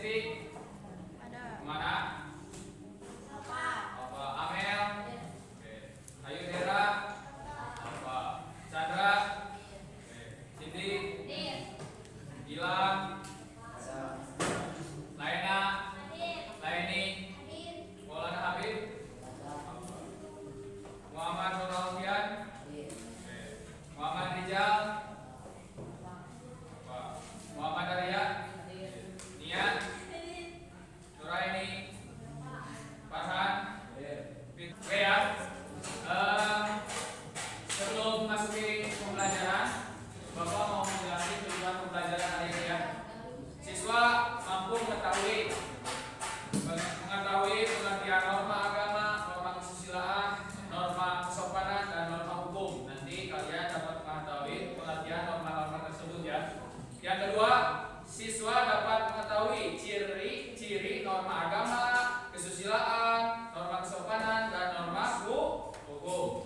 Siti? Ada. Kemana? Apa? Apa? Amel? Oke. Ayu Dera? Apa? Chandra? Oke. Cindy? Gilang? Laina? Laini? Maulana Habib? Apa? Muhammad Nur Alfian? Oke. Muhammad Rizal? Apa? Muhammad Arya? Niat? Nuraini? Farhan? Oke ya. Sebelum masuki pembelajaran, Bapak mau menjelaskan tujuan pembelajaran hari ini ya. Siswa mampu mengetahui pengertian norma agama, norma kesusilaan, norma kesopanan, dan norma hukum. Nanti kalian dapat mengetahui pengertian norma-norma tersebut ya. Yang kedua, siswa dapat mengetahui ciri-ciri norma agama, kesusilaan, norma kesopanan, dan norma hukum.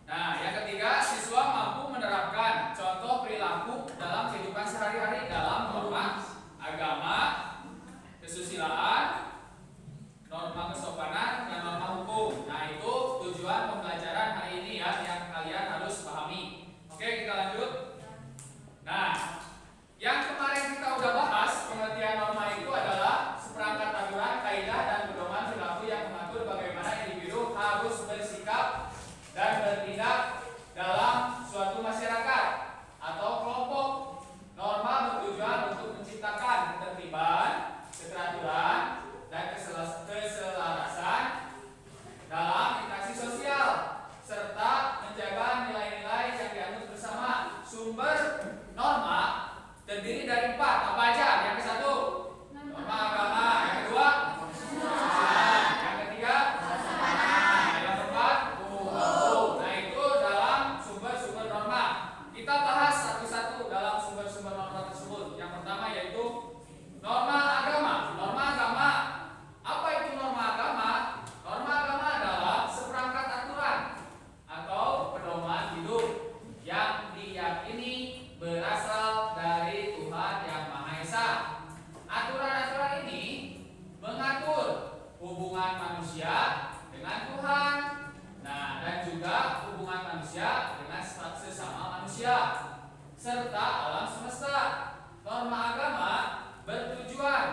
Nah, yang ketiga, siswa mampu menerapkan contoh perilaku dalam kehidupan sehari-hari dalam norma agama, kesusilaan, norma kesopanan, dan norma hukum. Nah, itu tujuan pembelajaran hari ini ya, yang kalian harus pahami. Oke, kita lanjut. Nah, yang kemarin kita udah bahas, pengertian norma itu adalah seperangkat aturan, kaidah, dan pedoman perilaku yang mengatur bagaimana individu harus bersikap dan bertindak dalam suatu masyarakat atau kelompok. Norma bertujuan untuk menciptakan ketertiban, keteraturan, dan keselarasan dalam interaksi sosial, serta menjaga nilai-nilai yang dianut bersama. Sumber norma terdiri dari 4. Apa aja? Yang ke satu, norma agama. Yang kedua, yang ketiga, yang keempat, hukum. Nah, itu dalam sumber-sumber norma. Kita bahas satu-satu dalam sumber-sumber norma tersebut. Yang pertama yaitu norma agama. Norma agama. Apa itu norma agama? Norma agama adalah seperangkat aturan atau pedoman hidup yang diyakini berasal dari Tuhan Yang Maha Esa. Aturan-aturan ini mengatur hubungan manusia dengan Tuhan, nah, dan juga hubungan manusia dengan sesama manusia serta alam semesta. Norma agama bertujuan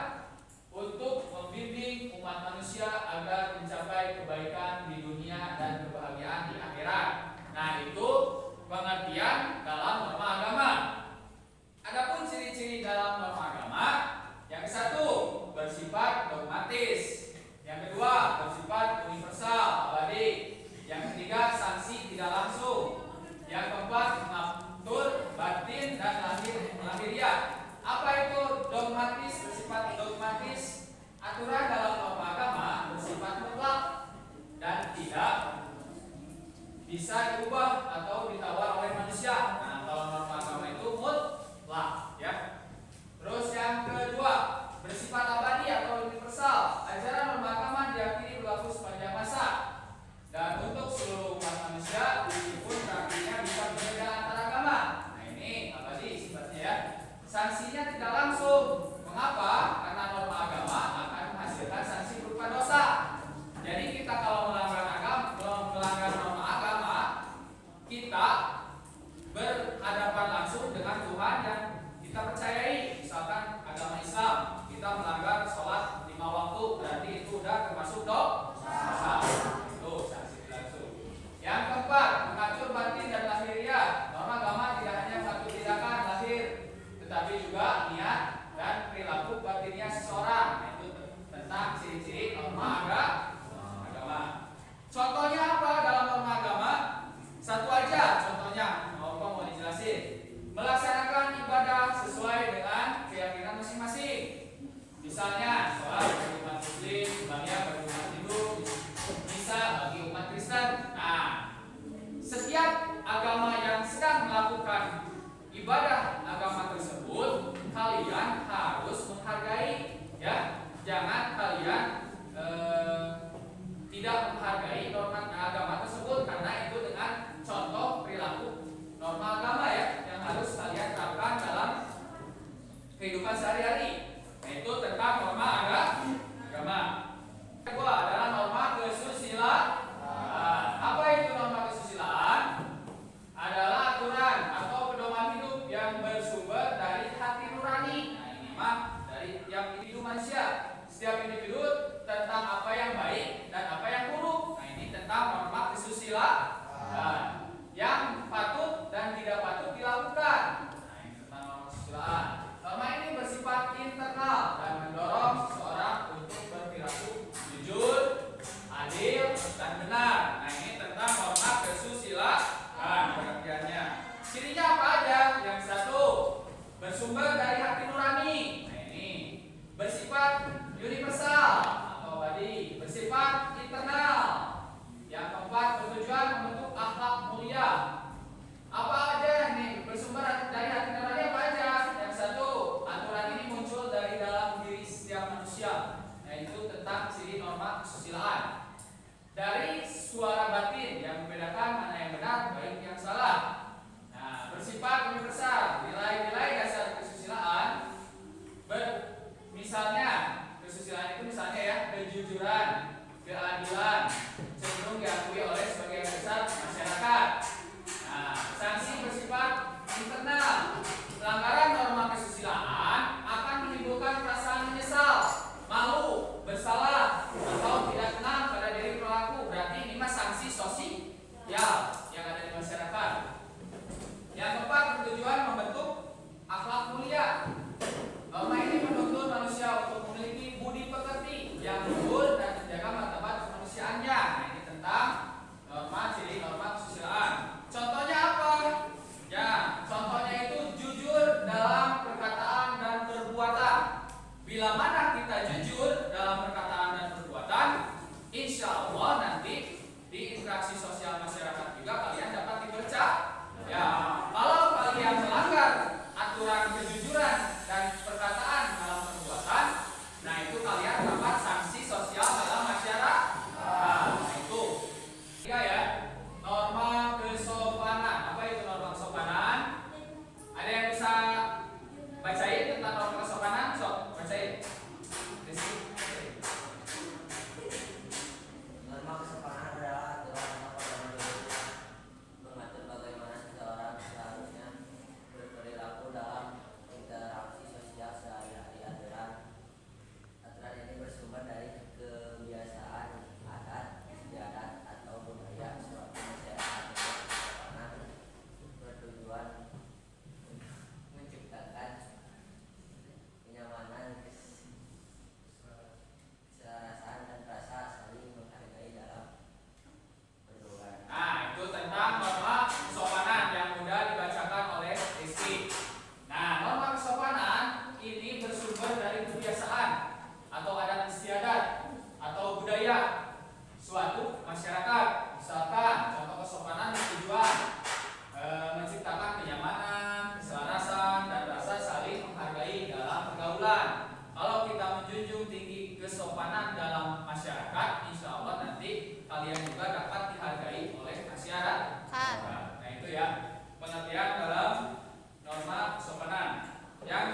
untuk membimbing umat manusia agar mencapai kebaikan di dunia dan kebahagiaan di akhirat. Nah, itu pengertian dalam norma agama. Adapun ciri-ciri dalam norma agama, yang ke satu, bersifat dogmatis. Yang kedua, bersifat universal, abadi. Yang ketiga, sanksi tidak langsung. Yang keempat, mengatur batin dan lahiriah. Apa itu dogmatis? Bersifat dogmatis. Aturan dalam norma agama bersifat mutlak dan tidak bisa diubah atau ditawar oleh manusia. Nah, kalau norma agama itu mutlak ya. Terus yang kedua, bersifat abadi atau universal. Ajaran norma agama diyakini berlaku sepanjang masa dan untuk seluruh umat manusia, meskipun praktiknya bisa berbeda antar agama. Nah, ini abadi sifatnya ya. Sanksinya tidak langsung. Mengapa? Karena norma agama akan menghasilkan sanksi berupa dosa. Jadi kita kalau melanggar norma agama, kita berhadapan langsung dengan Tuhan yang kita percayai. Misalkan agama Islam, kita melanggar sholat 5 waktu, berarti itu udah termasuk dosa. Itu sanksi langsung. Yang keempat, mengatur batin dan lahiriah. Norma agama tidak hanya mengatur tindakan lahir, tetapi juga niat dan perilaku batinnya seseorang. Itu tentang ciri-ciri norma agama. Contohnya apa dalam norma agama? Satu aja contohnya, mau dijelasin. Melaksanakan ibadah sesuai dengan keyakinan masing-masing. Misalnya sholat bagi umat Muslim, sembahyang bagi umat Hindu, misa bagi umat Kristen. Nah, setiap agama yang sedang melakukan ibadah agama tersebut, kalian harus menghargai ya. Jangan kalian tidak menghargai norma agama tersebut, karena itu dengan contoh perilaku norma agama ya yang harus kalian terapkan dalam kehidupan sehari-hari. Nah, individu manusia. Setiap individu tentang apa yang baik dan apa yang buruk. Nah, ini tentang norma kesusilaan yang patut dan tidak patut dilakukan. Nah, ini tentang norma kesusilaan. Norma ini bersifat internal dan mendorong seseorang untuk berperilaku jujur, adil, dan benar. Nah, ini tentang norma kesusilaan pengertiannya. Cirinya apa aja? Yang satu, bersumber dari hati nurani. Nah, ini bersifat universal atau badi, bersifat internal. Yang keempat, bertujuan membentuk akhlak mulia. Apa aja nih bersumber dari hati nurani apa aja? Yang satu, aturan ini muncul dari dalam diri setiap manusia, yaitu tentang ciri norma kesusilaan. Dari suara batin yang membedakan mana yang benar, baik yang salah. Nah, bersifat universal. Nilai-nilai dasar kesusilaan misalnya, kesusilaan itu misalnya ya, kejujuran, keadilan, cenderung diakui oleh sebagian besar masyarakat. Nah, sanksi bersifat internal. Pelanggaran norma kesusilaan akan menimbulkan perasaan menyesal, malu, bersalah, atau tidak tenang pada diri pelaku. Berarti ini mah sanksi sosial yang ada di masyarakat. Yang keempat, bertujuan membentuk akhlak mulia. Norma ini menuntut manusia untuk memiliki budi pekerti yang luhur dan menjaga martabat kemanusiaannya. Nah, ini tentang ciri norma kesusilaan. Contohnya apa? Ya, contohnya itu jujur dalam perkataan dan perbuatan. Bila mana kita jujur dalam perkataan dan perbuatan, insya Allah nanti di interaksi sosial masyarakat juga kalian dapat dipercaya. Ya, kalau kalian melanggar aturan kejujuran dan perkataan dalam perbuatan, nah itu kalian dapat sanksi sosial dalam masyarakat. Nah, itu tiga ya, norma kesopanan. Apa itu norma kesopanan? Ada yang bisa bacain tentang norma kesopanan? Sok, bacain. Norma kesopanan adalah aturan atau panduan mengatur bagaimana seseorang seharusnya berperilaku dalam interaksi sosial sehari-hari. Aturan ini bersumber dari kebiasaan, adat, istiadat, atau budaya suatu masyarakat. Kesopanan bertujuan menciptakan kenyamanan, keselarasan, dan rasa saling menghargai dalam berhubungan. Nah, itu tentang norma kesopanan yang mudah dibacakan oleh Rizky. Nah, norma kesopanan ini bersumber dari kebiasaan atau adat istiadat atau budaya suatu masyarakat. Misalkan contoh kesopanan bertujuan menciptakan kenyamanan, keselarasan, dan rasa saling menghargai dalam pergaulan. Kalau kita menjunjung tinggi kesopanan dalam masyarakat, insya Allah nanti kalian juga dapat dihargai oleh masyarakat. Nah, itu ya pengertian dalam norma kesopanan. Yang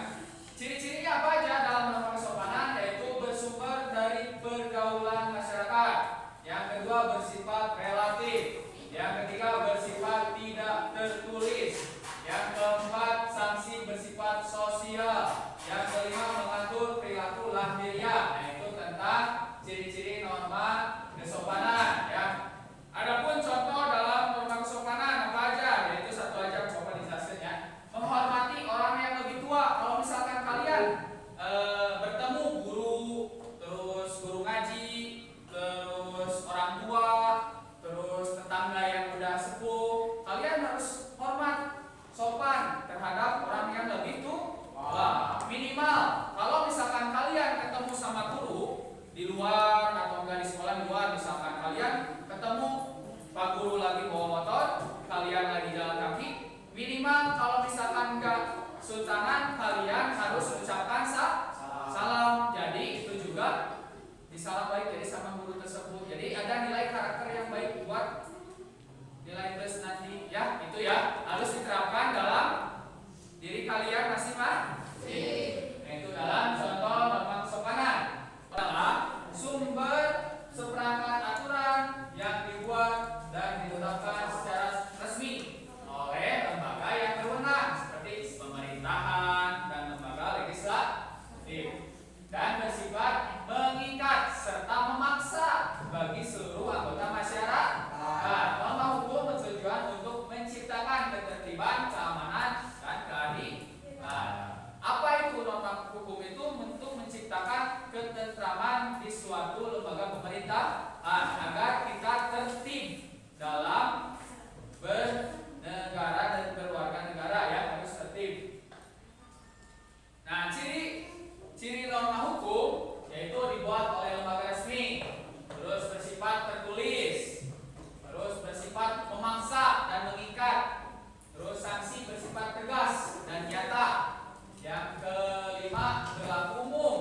ciri-cirinya apa aja dalam norma kesopanan? Yaitu bersumber dari pergaulan masyarakat. Yang kedua, bersifat relatif. Yang ketiga, bersifat tidak tertulis. Yang keempat, sanksi bersifat sosial. Yang kelima, mengatur perilaku lahiriah. Nah, itu tentang ciri-ciri norma kesopanan ya. Adapun contoh dalam norma kesopanan apa aja? Yaitu satu aja coba dijelasin ya. Menghormati orang yang lebih tua. Kalau misalkan kalian bertemu guru, terus guru ngaji, terus orang tua, terus tetangga yang udah sepuh, kalian harus hormat, sopan terhadap orang yang lebih tua. Minimal kalau misalkan kalian ketemu sama guru di luar atau enggak di sekolah di luar, misalkan kalian ketemu Pak Guru lagi bawa motor, kalian lagi jalan kaki, minimal kalau misalkan enggak sultanan, kalian harus ucapkan salam. Jadi itu juga disalam baik jadi sama guru tersebut. Jadi ada nilai karakter yang baik buat nilai plus nanti ya. Itu ya harus diterapkan dalam diri kalian masing-masing. Nah, itu dalam contoh norma kesopanan adalah sumber dan bersifat mengikat serta memaksa bagi seluruh anggota masyarakat. Norma hukum bertujuan untuk menciptakan ketertiban, keamanan, dan keadilan. Apa itu norma hukum itu? Untuk menciptakan ketentraman di suatu lembaga pemerintahan agar kita tertib dalam bernegara dan berwarga negara, ya, harus tertib. Nah, ciri norma hukum yaitu dibuat oleh lembaga resmi, terus bersifat tertulis, terus bersifat memaksa dan mengikat, terus sanksi bersifat tegas dan nyata. Yang kelima, berlaku umum.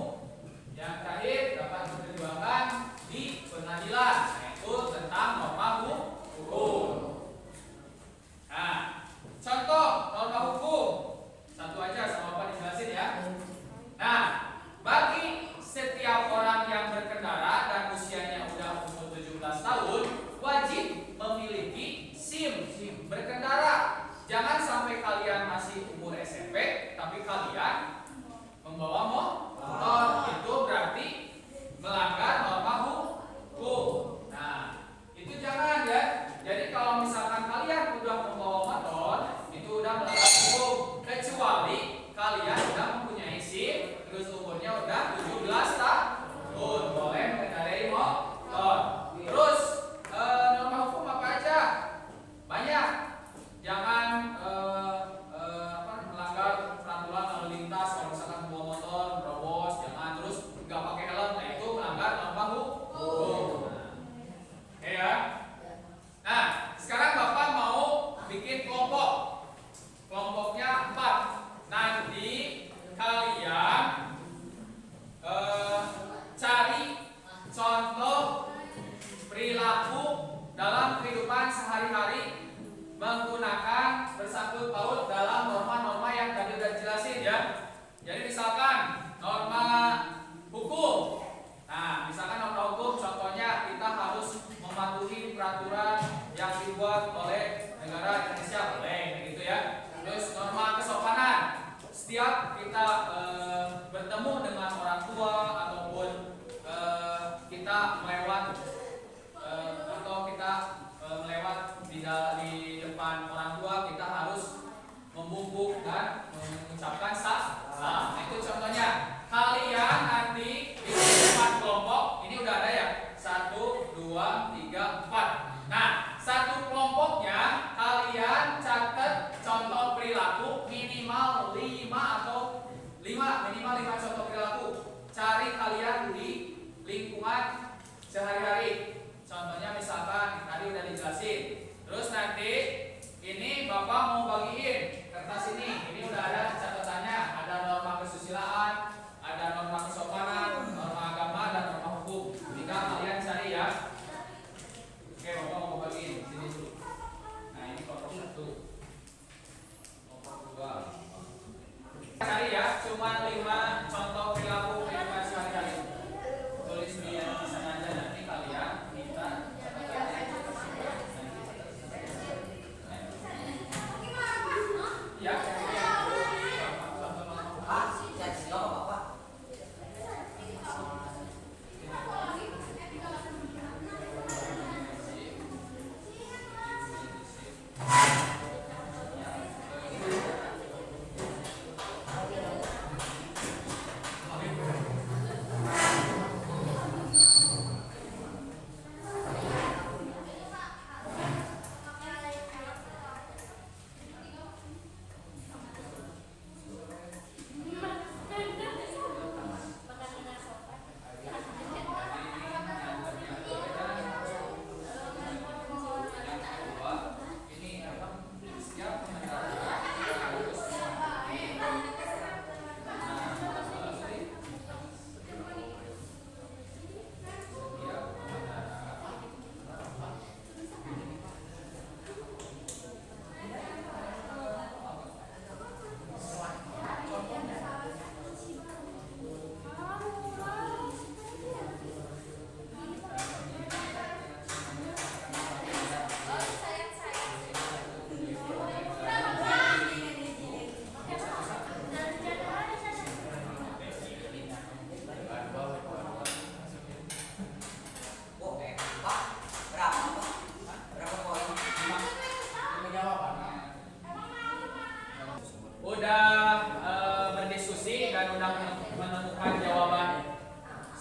Yang terakhir, dapat diperjuangkan di pengadilan, yaitu tentang norma hukum. Nah, contoh norma hukum satu aja sama Bapak dijelasin ya. Nah, bagi setiap orang yang berkendara dan usianya udah umur 17 tahun wajib memiliki SIM berkendara. Jangan sampai kalian masih umur SMP tapi kalian membawa motor, itu berarti melanggar norma hukum. Nah, itu jangan ya. Jadi kalau misalkan kalian udah membawa motor, itu udah melanggar hukum, kecuali kalian sudah mempunyai SIM, terus umurnya udah 17 tahun, boleh mengendarai motor. Terus norma hukum apa aja? Banyak. Jangan melanggar peraturan lalu lintas. Kalau misalkan bawa motor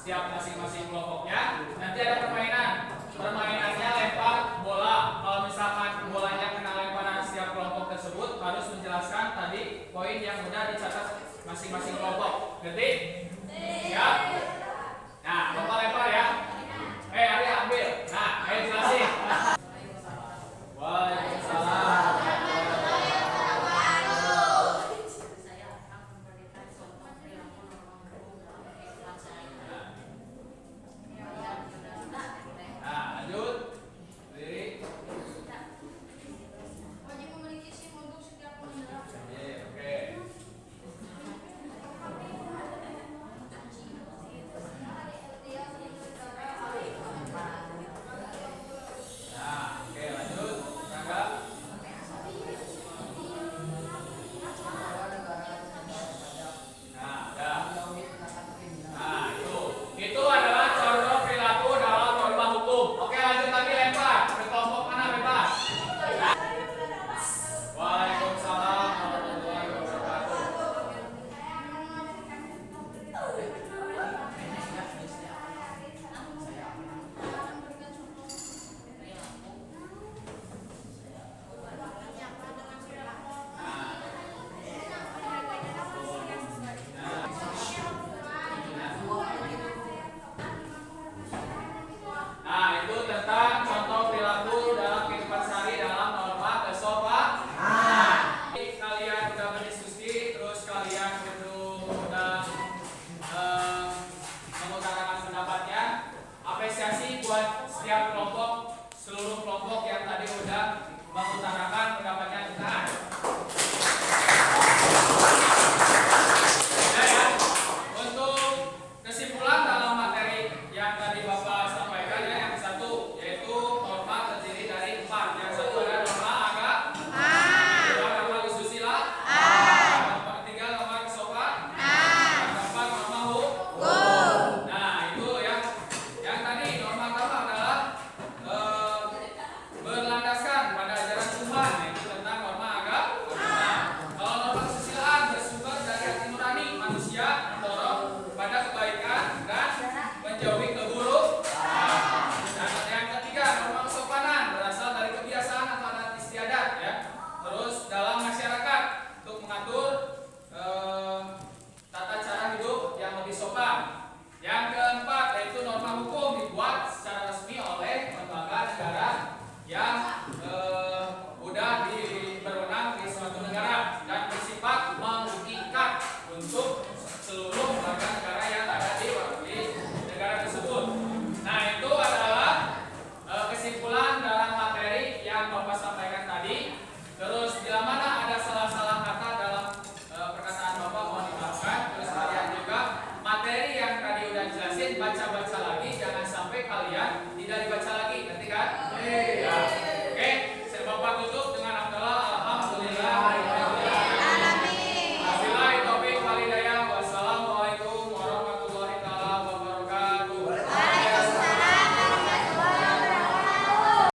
setiap masing-masing kelompoknya. Nanti ada permainan. Permainannya lempar bola. Kalau misalkan bolanya kena lemparan setiap kelompok tersebut, harus menjelaskan tadi poin yang udah dicatat masing-masing kelompok. Ngerti? Siap? Nah, lempar ya. Ari ambil. Nah, ayo jelasin. Waalaikumsalam. Nah, lanjut. Berdiri. Wajib memiliki SIM untuk setiap pengendara. Oke. Nah, oke lanjut. Tanggap. Nah, dah. Nah, itu adalah contoh perilaku dalam norma hukum. Oke, lanjut lagi lempar. Ke kelompok mana bebas? Waalaikumsalam warahmatullahi wabarakatuh. Nah, itu tentang contoh perilaku dalam kehidupan sehari dalam norma kesopanan. Kalian udah berdiskusi, terus kalian udah mengutarakan pendapatnya. Apresiasi buat setiap kelompok, seluruh kelompok yang tadi udah mengutarakan pendapatnya. Nah, ya. Untuk kesimpulan dalam materi yang tadi Bapak sampaikan ya, yang satu yaitu norma terdiri dari 4. Yang satu ada norma agama, kedua norma kesusila, yang ketiga norma kesopanan, yang keempat norma hukum. Nah, itu yang tadi norma agama adalah berlandaskan pada ajaran Tuhan, yaitu tentang norma agama. Kalau norma kesusilaan bersumber dari hati nurani manusia mendorong pada kebaikan dan menjauhi keburukan. Dan yang ketiga norma kesopanan berasal dari kebiasaan atau adat istiadat ya. Terus dalam masyarakat untuk mengatur tata cara hidup yang lebih sopan. Yang keempat yaitu norma hukum dibuat secara resmi oleh lembaga negara yang udah berwenang di suatu negara dan bersifat mengikat untuk seluruh warga negara yang ada di negara tersebut. Nah, itu adalah kesimpulan dalam materi yang Bapak sampaikan tadi. Terus bila mana ada salah-salah kata dalam perkataan Bapak mohon dimaafkan. Terus kalian juga materi yang tadi udah dijelasin baca-baca